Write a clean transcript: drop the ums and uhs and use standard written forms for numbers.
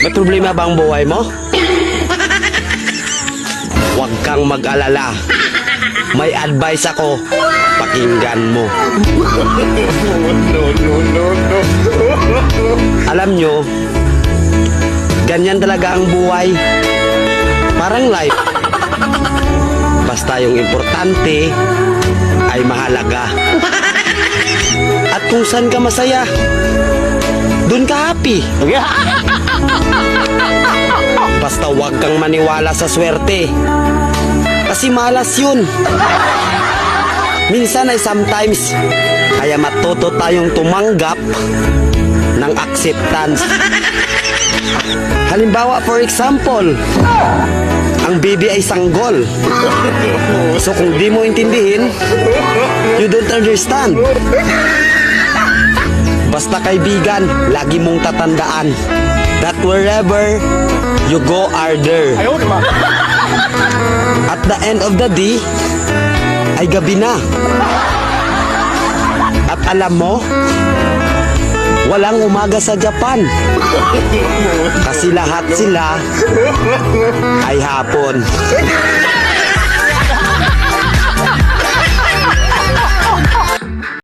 May problema ba ang buhay mo? Huwag kang mag-alala. May advice ako. Pakinggan mo. Alam nyo, ganyan talaga ang buhay. Parang life. Basta yung importante ay mahalaga. At kung saan ka masaya, dun ka happy. Basta huwag kang maniwala sa swerte. Kasi malas yun. Minsan ay sometimes, kaya matuto tayong tumanggap ng acceptance. Halimbawa, for example, ang baby ay sanggol. So kung di mo intindihin, you don't understand. Basta kaibigan, lagi mong tatandaan that wherever you go are there. At the end of the day, ay gabi na. At alam mo, walang umaga sa Japan. Kasi lahat sila ay hapon.